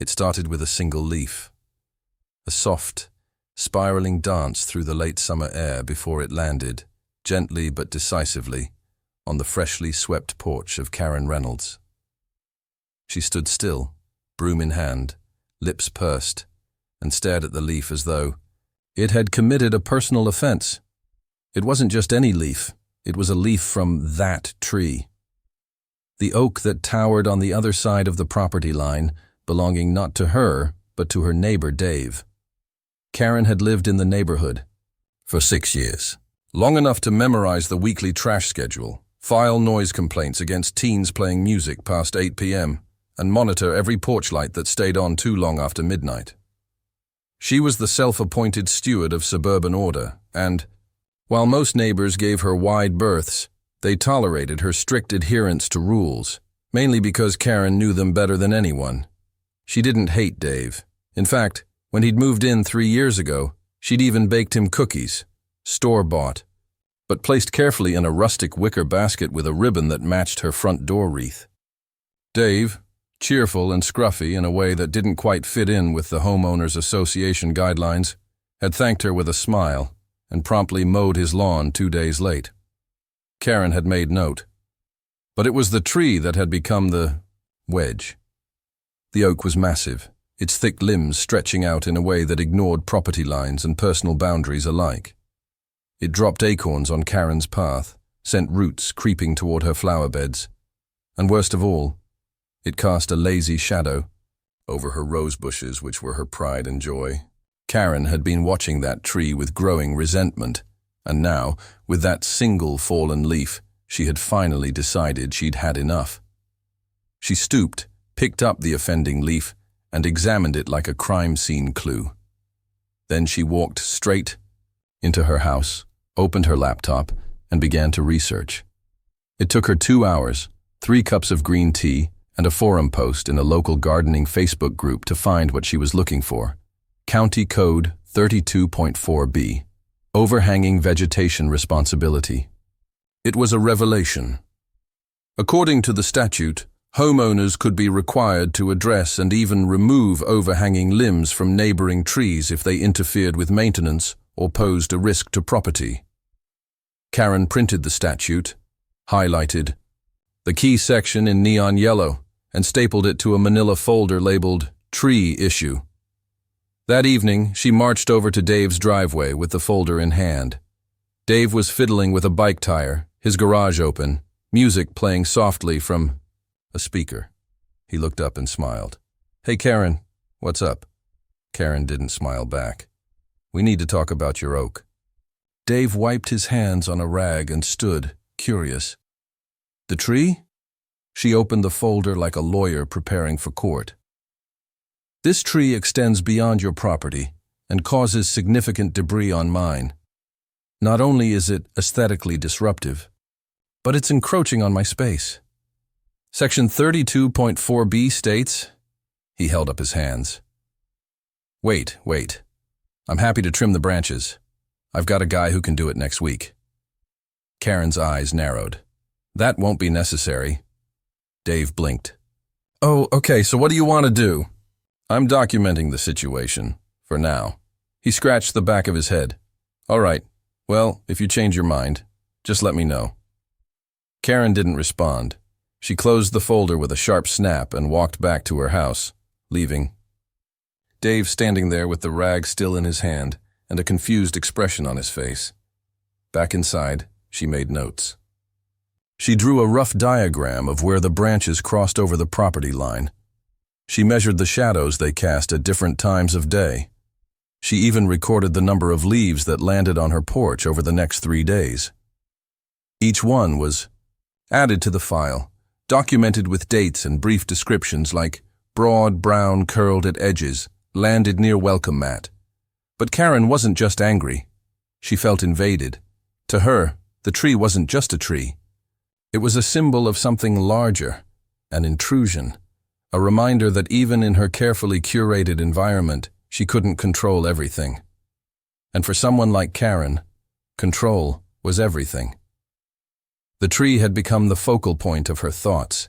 It started with a single leaf, a soft, spiraling dance through the late summer air before it landed, gently but decisively, on the freshly swept porch of Karen Reynolds. She stood still, broom in hand, lips pursed, and stared at the leaf as though it had committed a personal offense. It wasn't just any leaf, it was a leaf from that tree. The oak that towered on the other side of the property line, belonging not to her, but to her neighbor Dave. Karen had lived in the neighborhood for 6 years, long enough to memorize the weekly trash schedule, file noise complaints against teens playing music past 8 p.m., and monitor every porch light that stayed on too long after midnight. She was the self-appointed steward of suburban order, and, while most neighbors gave her wide berths, they tolerated her strict adherence to rules, mainly because Karen knew them better than anyone. She didn't hate Dave. In fact, when he'd moved in 3 years ago, she'd even baked him cookies, store-bought, but placed carefully in a rustic wicker basket with a ribbon that matched her front door wreath. Dave, cheerful and scruffy in a way that didn't quite fit in with the Homeowners Association guidelines, had thanked her with a smile and promptly mowed his lawn 2 days late. Karen had made note. But it was the tree that had become the wedge. The oak was massive, its thick limbs stretching out in a way that ignored property lines and personal boundaries alike. It dropped acorns on Karen's path, sent roots creeping toward her flower beds, and worst of all, it cast a lazy shadow over her rose bushes, which were her pride and joy. Karen had been watching that tree with growing resentment, and now, with that single fallen leaf, she had finally decided she'd had enough. She stooped, picked up the offending leaf, and examined it like a crime scene clue. Then she walked straight into her house, opened her laptop, and began to research. It took her 2 hours, 3 cups of green tea, and a forum post in a local gardening Facebook group to find what she was looking for. County Code 32.4b. Overhanging vegetation responsibility. It was a revelation. According to the statute, homeowners could be required to address and even remove overhanging limbs from neighboring trees if they interfered with maintenance or posed a risk to property. Karen printed the statute, highlighted the key section in neon yellow, and stapled it to a manila folder labeled Tree Issue. That evening, she marched over to Dave's driveway with the folder in hand. Dave was fiddling with a bike tire, his garage open, music playing softly from a speaker. He looked up and smiled. "Hey, Karen, what's up?" Karen didn't smile back. "We need to talk about your oak." Dave wiped his hands on a rag and stood, curious. "The tree?" She opened the folder like a lawyer preparing for court. "This tree extends beyond your property and causes significant debris on mine. Not only is it aesthetically disruptive, but it's encroaching on my space. Section 32.4b states," he held up his hands. Wait. I'm happy to trim the branches. I've got a guy who can do it next week." Karen's eyes narrowed. "That won't be necessary." Dave blinked. "Oh, okay, so what do you want to do?" "I'm documenting the situation, for now." He scratched the back of his head. "All right, well, if you change your mind, just let me know." Karen didn't respond. She closed the folder with a sharp snap and walked back to her house, leaving Dave standing there with the rag still in his hand and a confused expression on his face. Back inside, she made notes. She drew a rough diagram of where the branches crossed over the property line. She measured the shadows they cast at different times of day. She even recorded the number of leaves that landed on her porch over the next 3 days. Each one was added to the file, documented with dates and brief descriptions like broad, brown, curled at edges, landed near welcome mat. But Karen wasn't just angry. She felt invaded. To her, the tree wasn't just a tree. It was a symbol of something larger, an intrusion, a reminder that even in her carefully curated environment, she couldn't control everything. And for someone like Karen, control was everything. The tree had become the focal point of her thoughts.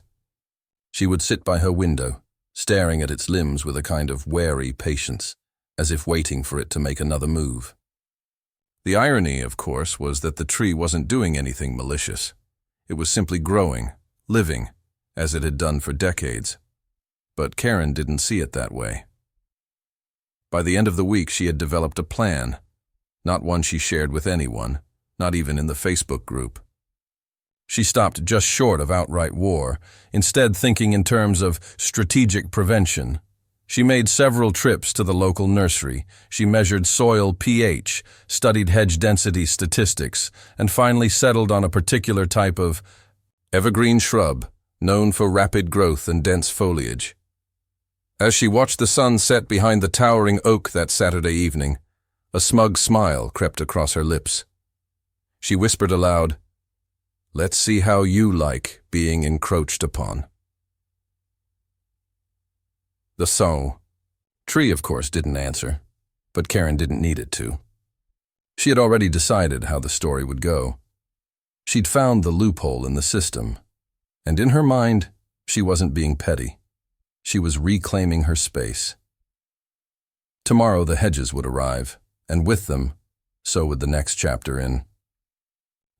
She would sit by her window, staring at its limbs with a kind of wary patience, as if waiting for it to make another move. The irony, of course, was that the tree wasn't doing anything malicious. It was simply growing, living, as it had done for decades. But Karen didn't see it that way. By the end of the week, she had developed a plan, not one she shared with anyone, not even in the Facebook group. She stopped just short of outright war, instead thinking in terms of strategic prevention. She made several trips to the local nursery. She measured soil pH, studied hedge density statistics, and finally settled on a particular type of evergreen shrub known for rapid growth and dense foliage. As she watched the sun set behind the towering oak that Saturday evening, a smug smile crept across her lips. She whispered aloud, "Let's see how you like being encroached upon." The tree, of course, didn't answer, but Karen didn't need it to. She had already decided how the story would go. She'd found the loophole in the system, and in her mind, she wasn't being petty. She was reclaiming her space. Tomorrow the Hedges would arrive, and with them, so would the next chapter in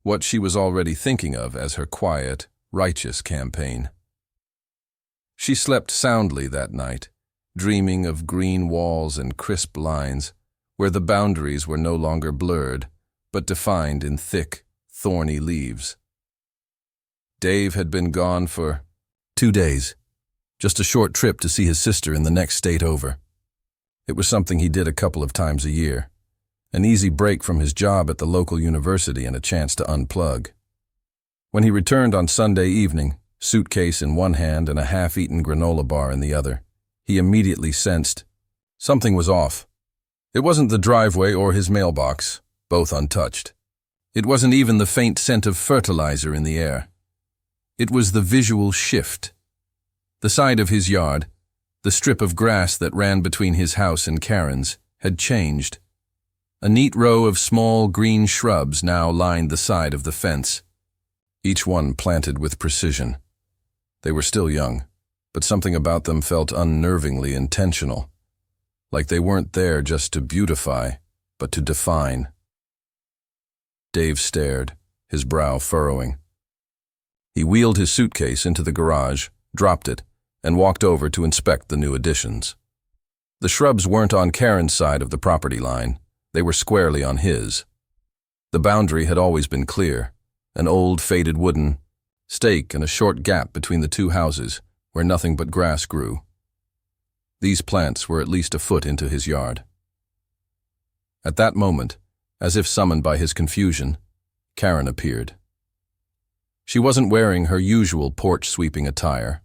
what she was already thinking of as her quiet, righteous campaign. She slept soundly that night, dreaming of green walls and crisp lines, where the boundaries were no longer blurred, but defined in thick, thorny leaves. Dave had been gone for 2 days, just a short trip to see his sister in the next state over. It was something he did a couple of times a year, an easy break from his job at the local university and a chance to unplug. When he returned on Sunday evening, suitcase in one hand and a half-eaten granola bar in the other, he immediately sensed something was off. It wasn't the driveway or his mailbox, both untouched. It wasn't even the faint scent of fertilizer in the air. It was the visual shift. The side of his yard, the strip of grass that ran between his house and Karen's, had changed. A neat row of small green shrubs now lined the side of the fence, each one planted with precision. They were still young, but something about them felt unnervingly intentional, like they weren't there just to beautify, but to define. Dave stared, his brow furrowing. He wheeled his suitcase into the garage, dropped it, and walked over to inspect the new additions. The shrubs weren't on Karen's side of the property line. They were squarely on his. The boundary had always been clear, an old faded wooden stake and a short gap between the two houses where nothing but grass grew. These plants were at least a foot into his yard. At that moment, as if summoned by his confusion, Karen appeared. She wasn't wearing her usual porch-sweeping attire.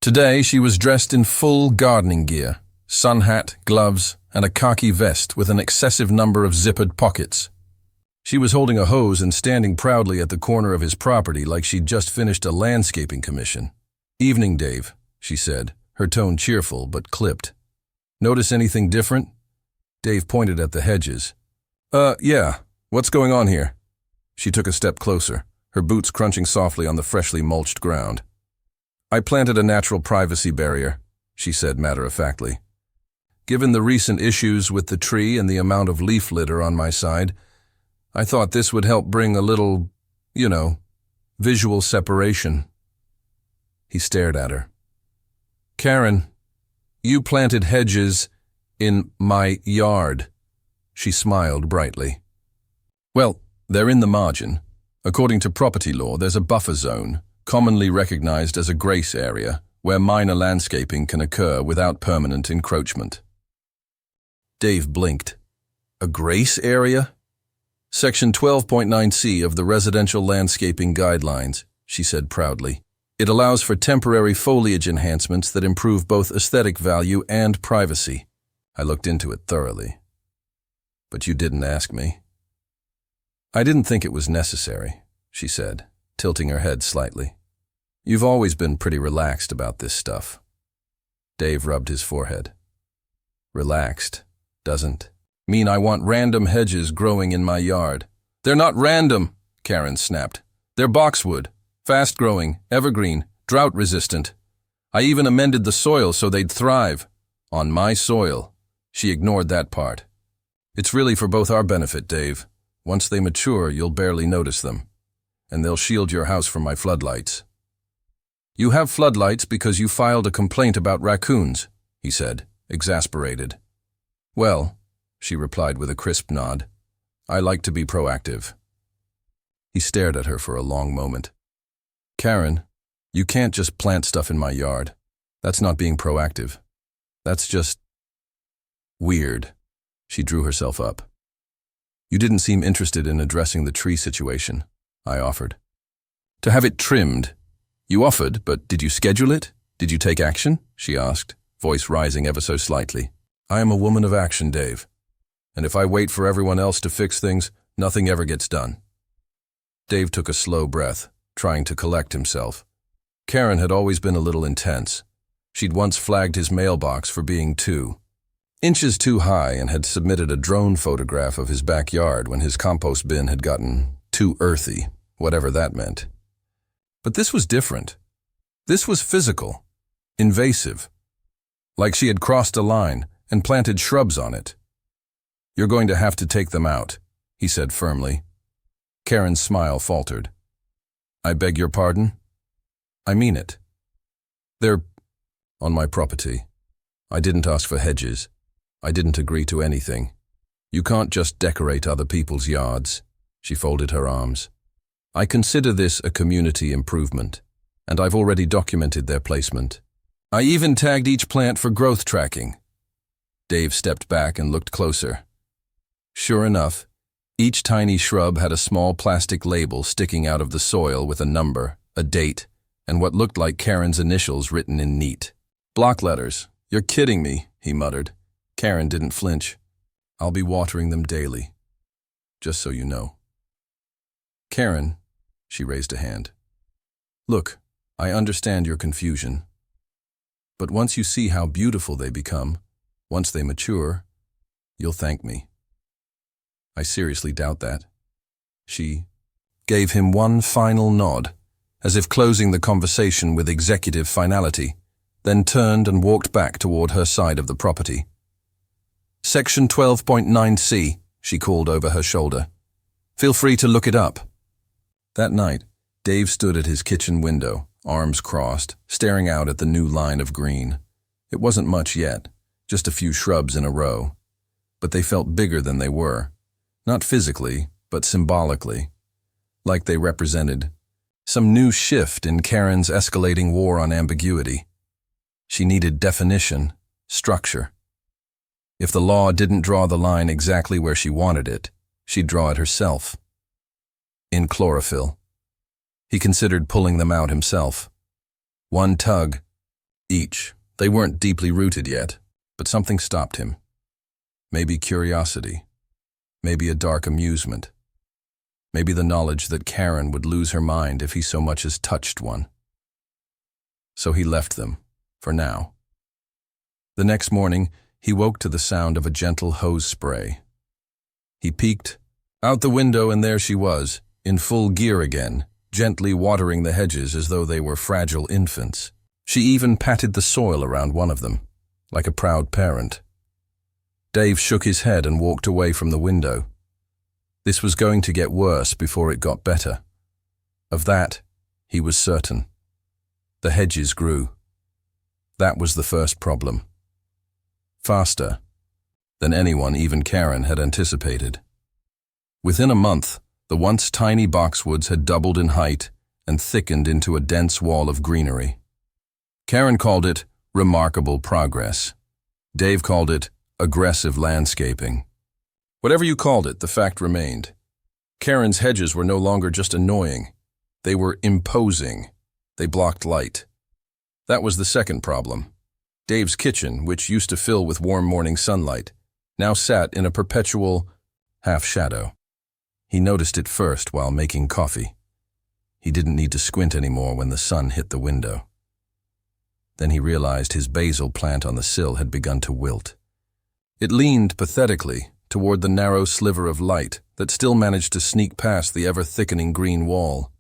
Today she was dressed in full gardening gear, sun hat, gloves, and a khaki vest with an excessive number of zippered pockets. She was holding a hose and standing proudly at the corner of his property like she'd just finished a landscaping commission. "Evening, Dave," she said, her tone cheerful but clipped. "Notice anything different?" Dave pointed at the hedges. Yeah. What's going on here?" She took a step closer, her boots crunching softly on the freshly mulched ground. "I planted a natural privacy barrier," she said matter-of-factly. "Given the recent issues with the tree and the amount of leaf litter on my side, I thought this would help bring a little, visual separation." He stared at her. "Karen, you planted hedges in my yard." She smiled brightly. "Well, they're in the margin. According to property law, there's a buffer zone, commonly recognized as a grace area, where minor landscaping can occur without permanent encroachment." Dave blinked. "A grace area?" "Section 12.9c of the Residential Landscaping Guidelines," she said proudly. "It allows for temporary foliage enhancements that improve both aesthetic value and privacy. I looked into it thoroughly. But you didn't ask me." "I didn't think it was necessary," she said, tilting her head slightly. "You've always been pretty relaxed about this stuff." Dave rubbed his forehead. "Relaxed doesn't mean I want random hedges growing in my yard." "They're not random," Karen snapped. "They're boxwood, fast-growing, evergreen, drought-resistant. I even amended the soil so they'd thrive. On my soil. She ignored that part. It's really for both our benefit, Dave. Once they mature, you'll barely notice them. And they'll shield your house from my floodlights. You have floodlights because you filed a complaint about raccoons, he said, exasperated. Well, she replied with a crisp nod, I like to be proactive. He stared at her for a long moment. Karen, you can't just plant stuff in my yard. That's not being proactive. That's just weird. She drew herself up. You didn't seem interested in addressing the tree situation, I offered. To have it trimmed. You offered, but did you schedule it? Did you take action? She asked, voice rising ever so slightly. I am a woman of action, Dave. And if I wait for everyone else to fix things, nothing ever gets done. Dave took a slow breath, trying to collect himself. Karen had always been a little intense. She'd once flagged his mailbox for being 2 inches too high and had submitted a drone photograph of his backyard when his compost bin had gotten too earthy, whatever that meant. But this was different. This was physical, invasive, like she had crossed a line and planted shrubs on it. You're going to have to take them out, he said firmly. Karen's smile faltered. I beg your pardon? I mean it. They're on my property. I didn't ask for hedges. I didn't agree to anything. You can't just decorate other people's yards. She folded her arms. I consider this a community improvement, and I've already documented their placement. I even tagged each plant for growth tracking. Dave stepped back and looked closer. Sure enough, each tiny shrub had a small plastic label sticking out of the soil with a number, a date, and what looked like Karen's initials written in neat block letters. You're kidding me, he muttered. Karen didn't flinch. I'll be watering them daily. Just so you know. Karen, she raised a hand. Look, I understand your confusion. But once you see how beautiful they become, once they mature, you'll thank me. I seriously doubt that. She gave him one final nod, as if closing the conversation with executive finality, then turned and walked back toward her side of the property. Section 12.9c, she called over her shoulder. Feel free to look it up. That night, Dave stood at his kitchen window, arms crossed, staring out at the new line of green. It wasn't much yet, just a few shrubs in a row. But they felt bigger than they were. Not physically, but symbolically. Like they represented some new shift in Karen's escalating war on ambiguity. She needed definition, structure. If the law didn't draw the line exactly where she wanted it, she'd draw it herself. In chlorophyll. He considered pulling them out himself. One tug, each. They weren't deeply rooted yet, but something stopped him. Maybe curiosity. Maybe a dark amusement. Maybe the knowledge that Karen would lose her mind if he so much as touched one. So he left them, for now. The next morning, he woke to the sound of a gentle hose spray. He peeked out the window, and there she was, in full gear again, gently watering the hedges as though they were fragile infants. She even patted the soil around one of them, like a proud parent. Dave shook his head and walked away from the window. This was going to get worse before it got better. Of that, he was certain. The hedges grew. That was the first problem. Faster than anyone, even Karen, had anticipated. Within a month, the once tiny boxwoods had doubled in height and thickened into a dense wall of greenery. Karen called it remarkable progress. Dave called it aggressive landscaping. Whatever you called it, the fact remained. Karen's hedges were no longer just annoying. They were imposing. They blocked light. That was the second problem. Dave's kitchen, which used to fill with warm morning sunlight, now sat in a perpetual half-shadow. He noticed it first while making coffee. He didn't need to squint anymore when the sun hit the window. Then he realized his basil plant on the sill had begun to wilt. It leaned pathetically toward the narrow sliver of light that still managed to sneak past the ever-thickening green wall.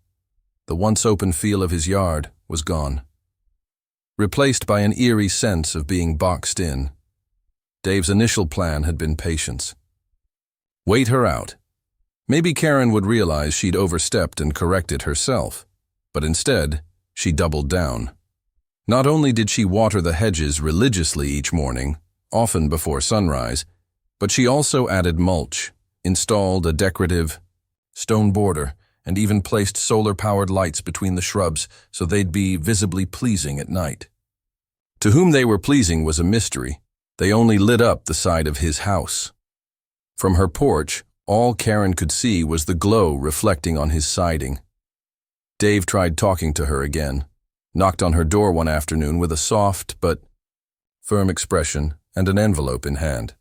The once open feel of his yard was gone. replaced by an eerie sense of being boxed in. Dave's initial plan had been patience. Wait her out. Maybe Karen would realize she'd overstepped and correct it herself, but instead, she doubled down. Not only did she water the hedges religiously each morning, often before sunrise, but she also added mulch, installed a decorative stone border, and even placed solar-powered lights between the shrubs so they'd be visibly pleasing at night. To whom they were pleasing was a mystery. They only lit up the side of his house. From her porch, all Karen could see was the glow reflecting on his siding. Dave tried talking to her again, knocked on her door one afternoon with a soft but firm expression and an envelope in hand.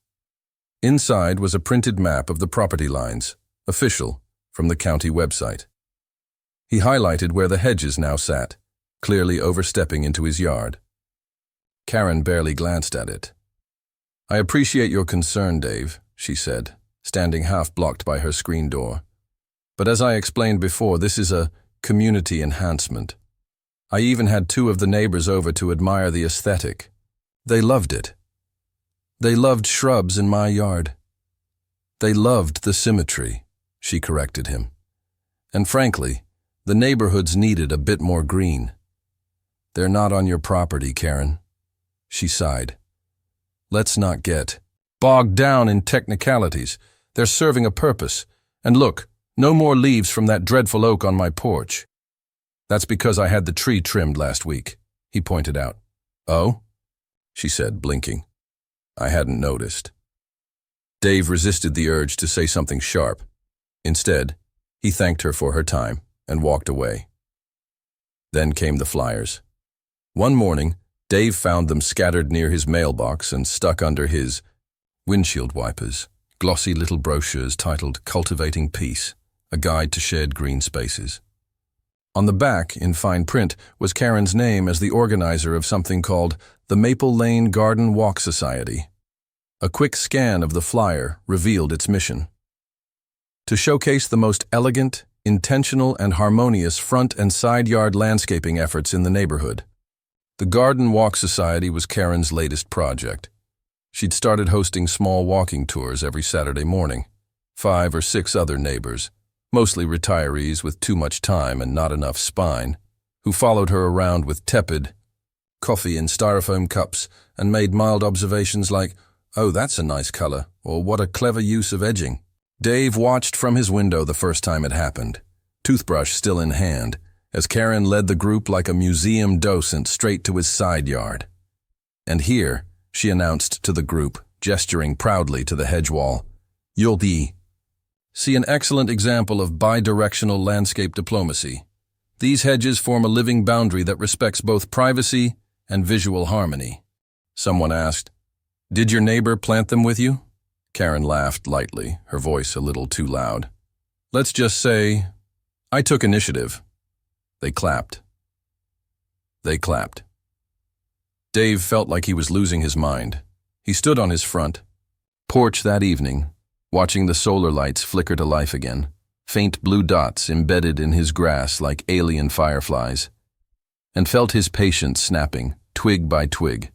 Inside was a printed map of the property lines, official, from the county website. He highlighted where the Hedges now sat, clearly overstepping into his yard. Karen barely glanced at it. "I appreciate your concern, Dave," she said, standing half-blocked by her screen door. "But as I explained before, this is a community enhancement. I even had 2 of the neighbors over to admire the aesthetic. They loved it. They loved shrubs in my yard. They loved the symmetry," she corrected him. "And frankly, the neighborhoods needed a bit more green." "They're not on your property, Karen," she sighed. "Let's not get bogged down in technicalities. They're serving a purpose. And look, no more leaves from that dreadful oak on my porch." "That's because I had the tree trimmed last week," he pointed out. "Oh?" she said, blinking. "I hadn't noticed." Dave resisted the urge to say something sharp. Instead, he thanked her for her time and walked away. Then came the flyers. One morning, Dave found them scattered near his mailbox and stuck under his windshield wipers, glossy little brochures titled Cultivating Peace, a guide to shared green spaces. On the back, in fine print, was Karen's name as the organizer of something called the Maple Lane Garden Walk Society. A quick scan of the flyer revealed its mission: to showcase the most elegant, intentional, and harmonious front and side yard landscaping efforts in the neighborhood. The Garden Walk Society was Karen's latest project. She'd started hosting small walking tours every Saturday morning. 5 or 6 other neighbors, mostly retirees with too much time and not enough spine, who followed her around with tepid coffee in styrofoam cups and made mild observations like, "Oh, that's a nice color," or "What a clever use of edging." Dave watched from his window the first time it happened, toothbrush still in hand, as Karen led the group like a museum docent straight to his side yard. "And here," she announced to the group, gesturing proudly to the hedge wall, "you'll see an excellent example of bi-directional landscape diplomacy. These hedges form a living boundary that respects both privacy and visual harmony." Someone asked, "Did your neighbor plant them with you?" Karen laughed lightly, her voice a little too loud. "Let's just say, I took initiative." They clapped. They clapped. Dave felt like he was losing his mind. He stood on his front porch that evening, watching the solar lights flicker to life again, faint blue dots embedded in his grass like alien fireflies, and felt his patience snapping, twig by twig.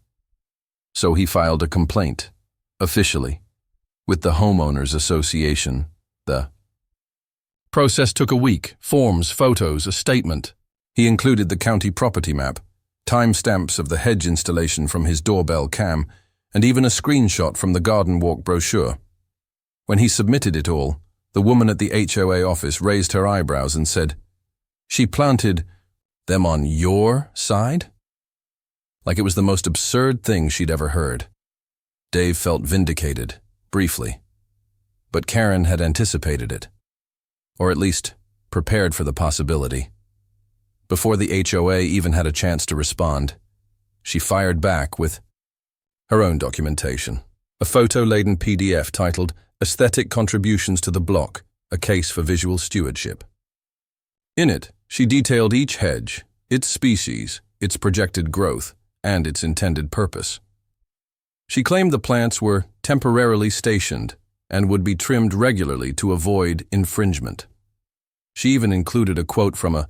So he filed a complaint, officially, with the Homeowners Association. The process took a week: forms, photos, a statement. He included the county property map, timestamps of the hedge installation from his doorbell cam, and even a screenshot from the garden walk brochure. When he submitted it all, the woman at the HOA office raised her eyebrows and said, "She planted them on your side?" Like it was the most absurd thing she'd ever heard. Dave felt vindicated, briefly. But Karen had anticipated it, or at least prepared for the possibility. Before the HOA even had a chance to respond, she fired back with her own documentation, a photo-laden PDF titled Aesthetic Contributions to the Block, a Case for Visual Stewardship. In it, she detailed each hedge, its species, its projected growth, and its intended purpose. She claimed the plants were temporarily stationed and would be trimmed regularly to avoid infringement. She even included a quote from a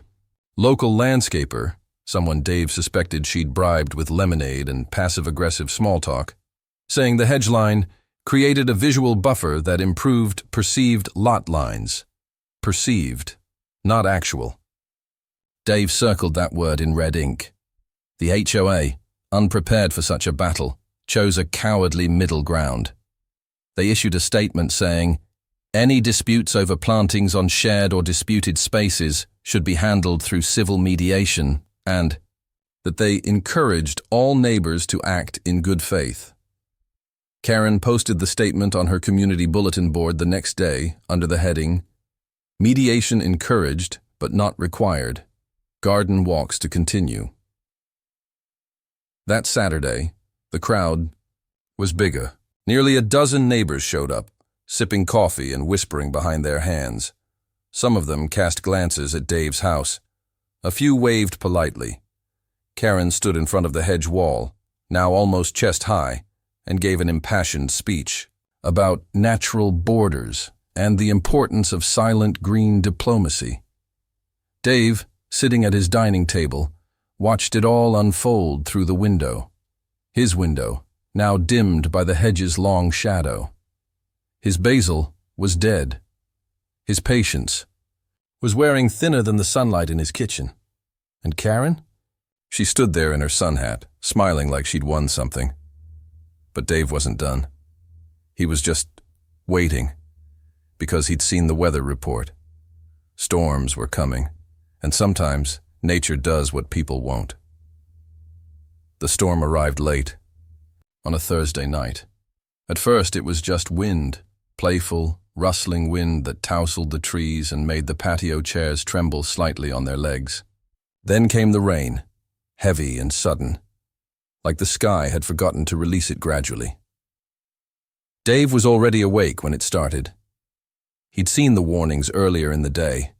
local landscaper someone Dave suspected she'd bribed with lemonade and passive-aggressive small talk, saying the hedge line created a visual buffer that improved perceived lot lines. Perceived, not actual. Dave circled that word in red ink. The HOA, unprepared for such a battle, chose a cowardly middle ground. They issued a statement saying, "Any disputes over plantings on shared or disputed spaces should be handled through civil mediation," and that they encouraged all neighbors to act in good faith. Karen posted the statement on her community bulletin board the next day under the heading, "Mediation encouraged but not required. Garden walks to continue." That Saturday, the crowd was bigger. Nearly a dozen neighbors showed up, sipping coffee and whispering behind their hands. Some of them cast glances at Dave's house. A few waved politely. Karen stood in front of the hedge wall, now almost chest-high, and gave an impassioned speech about natural borders and the importance of silent green diplomacy. Dave, sitting at his dining table, watched it all unfold through the window. His window, now dimmed by the hedge's long shadow. His basil was dead. His patience was wearing thinner than the sunlight in his kitchen. And Karen? She stood there in her sun hat, smiling like she'd won something. But Dave wasn't done. He was just waiting, because he'd seen the weather report. Storms were coming, and sometimes nature does what people won't. The storm arrived late, on a Thursday night. At first it was just wind, playful, rustling wind that tousled the trees and made the patio chairs tremble slightly on their legs. Then came the rain, heavy and sudden, like the sky had forgotten to release it gradually. Dave was already awake when it started. He'd seen the warnings earlier in the day,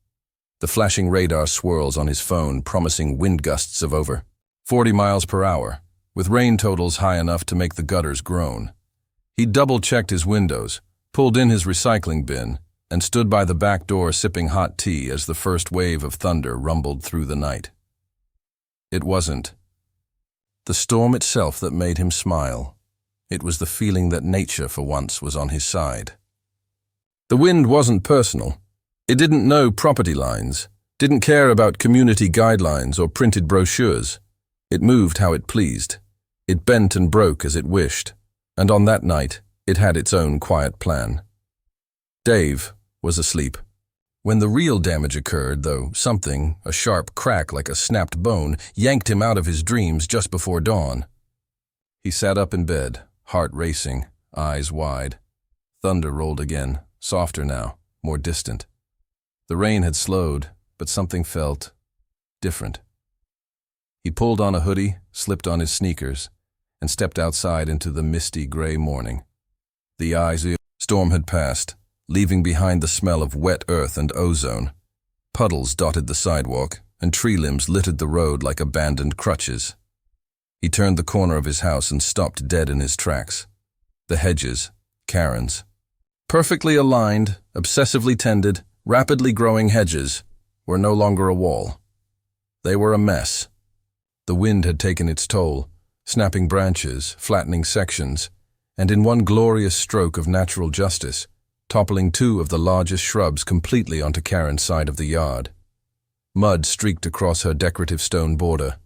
the flashing radar swirls on his phone promising wind gusts of over 40 miles per hour, with rain totals high enough to make the gutters groan. He double-checked his windows, pulled in his recycling bin, and stood by the back door sipping hot tea as the first wave of thunder rumbled through the night. It wasn't the storm itself that made him smile. It was the feeling that nature for once was on his side. The wind wasn't personal. It didn't know property lines, didn't care about community guidelines or printed brochures. It moved how it pleased. It bent and broke as it wished, and on that night, it had its own quiet plan. Dave was asleep. When the real damage occurred, though, something, a sharp crack like a snapped bone, yanked him out of his dreams just before dawn. He sat up in bed, heart racing, eyes wide. Thunder rolled again, softer now, more distant. The rain had slowed, but something felt different. He pulled on a hoodie, slipped on his sneakers, and stepped outside into the misty gray morning. The storm had passed, leaving behind the smell of wet earth and ozone. Puddles dotted the sidewalk, and tree limbs littered the road like abandoned crutches. He turned the corner of his house and stopped dead in his tracks. The hedges, Karen's. Perfectly aligned, obsessively tended, rapidly growing hedges were no longer a wall. They were a mess. The wind had taken its toll, snapping branches, flattening sections, and in one glorious stroke of natural justice, toppling two of the largest shrubs completely onto Karen's side of the yard. Mud streaked across her decorative stone border.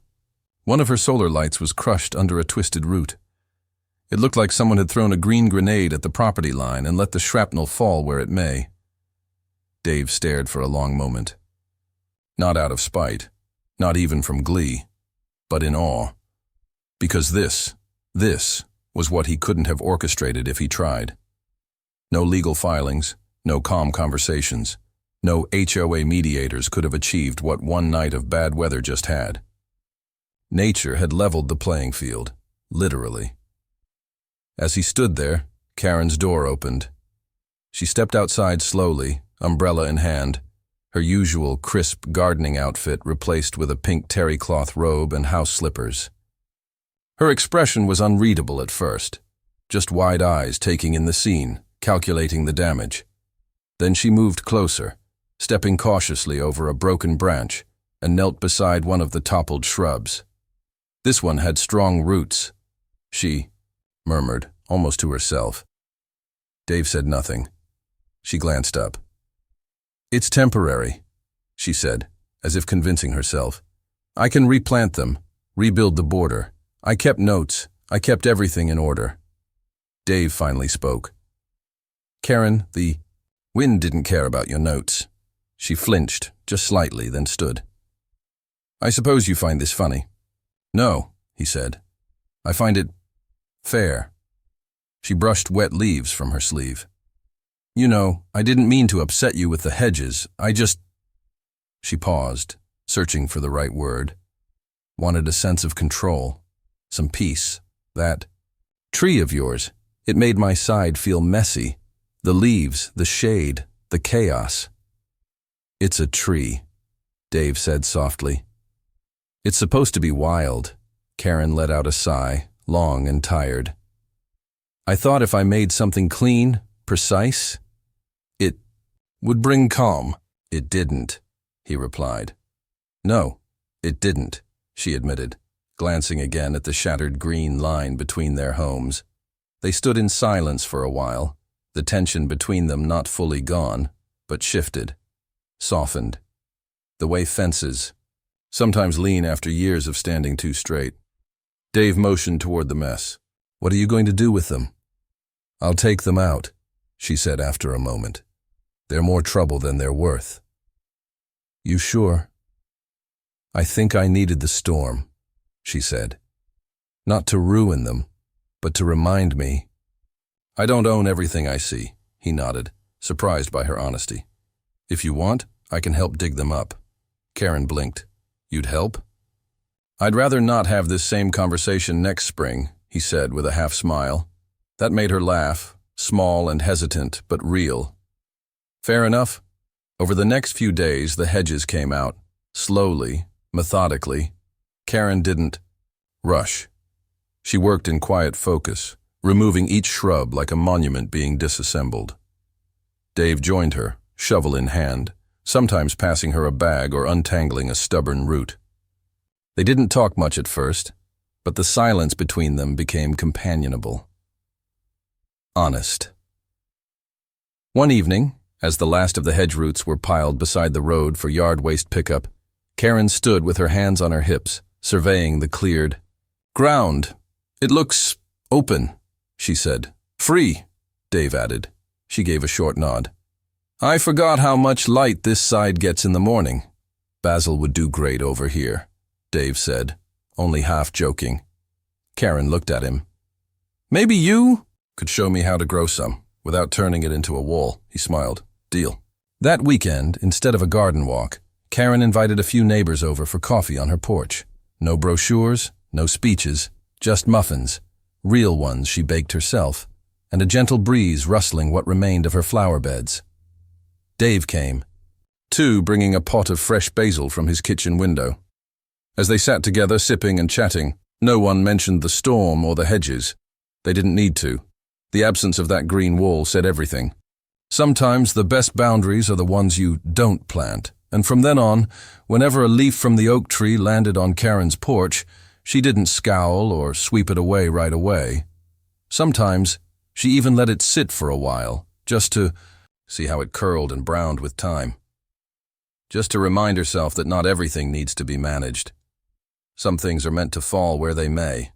One of her solar lights was crushed under a twisted root. It looked like someone had thrown a green grenade at the property line and let the shrapnel fall where it may. Dave stared for a long moment. Not out of spite, not even from glee, but in awe. Because this was what he couldn't have orchestrated if he tried. No legal filings, no calm conversations, no HOA mediators could have achieved what one night of bad weather just had. Nature had leveled the playing field, literally. As he stood there, Karen's door opened. She stepped outside slowly, umbrella in hand, her usual crisp gardening outfit replaced with a pink terry cloth robe and house slippers. Her expression was unreadable at first, just wide eyes taking in the scene, calculating the damage. Then she moved closer, stepping cautiously over a broken branch, and knelt beside one of the toppled shrubs. This one had strong roots, she murmured, almost to herself. Dave said nothing. She glanced up. "It's temporary," she said, as if convincing herself. "I can replant them, rebuild the border. I kept notes. I kept everything in order." Dave finally spoke. "Karen, the wind didn't care about your notes." She flinched, just slightly, then stood. "I suppose you find this funny." "No," he said. "I find it fair." She brushed wet leaves from her sleeve. "You know, I didn't mean to upset you with the hedges. I just—" She paused, searching for the right word. Wanted a sense of control, some peace. "That tree of yours, it made my side feel messy. The leaves, the shade, the chaos." "It's a tree," Dave said softly. "It's supposed to be wild." Karen let out a sigh, long and tired. "I thought if I made something clean, precise, it would bring calm." "It didn't," he replied. "No, it didn't," she admitted, glancing again at the shattered green line between their homes. They stood in silence for a while, the tension between them not fully gone, but shifted, softened, the way fences sometimes lean after years of standing too straight. Dave motioned toward the mess. "What are you going to do with them?" "I'll take them out," she said after a moment. "They're more trouble than they're worth." "You sure?" "I think I needed the storm," she said. "Not to ruin them, but to remind me." "I don't own everything I see," he nodded, surprised by her honesty. "If you want, I can help dig them up." Karen blinked. "You'd help?" "I'd rather not have this same conversation next spring," he said with a half smile. That made her laugh, small and hesitant, but real. "Fair enough." Over the next few days, the hedges came out, slowly, methodically. Karen didn't rush. She worked in quiet focus, removing each shrub like a monument being disassembled. Dave joined her, shovel in hand, sometimes passing her a bag or untangling a stubborn root. They didn't talk much at first, but the silence between them became companionable. Honest. One evening, as the last of the hedge roots were piled beside the road for yard waste pickup, Karen stood with her hands on her hips, surveying the cleared ground. "It looks open," she said. "Free," Dave added. She gave a short nod. "I forgot how much light this side gets in the morning." "Basil would do great over here," Dave said, only half joking. Karen looked at him. "Maybe you could show me how to grow some, without turning it into a wall," he smiled. "Deal." That weekend, instead of a garden walk, Karen invited a few neighbors over for coffee on her porch. No brochures, no speeches, just muffins, real ones she baked herself, and a gentle breeze rustling what remained of her flower beds. Dave came, too, bringing a pot of fresh basil from his kitchen window. As they sat together sipping and chatting, no one mentioned the storm or the hedges. They didn't need to. The absence of that green wall said everything. Sometimes the best boundaries are the ones you don't plant, and from then on, whenever a leaf from the oak tree landed on Karen's porch, she didn't scowl or sweep it away right away. Sometimes she even let it sit for a while, just to see how it curled and browned with time. Just to remind herself that not everything needs to be managed. Some things are meant to fall where they may.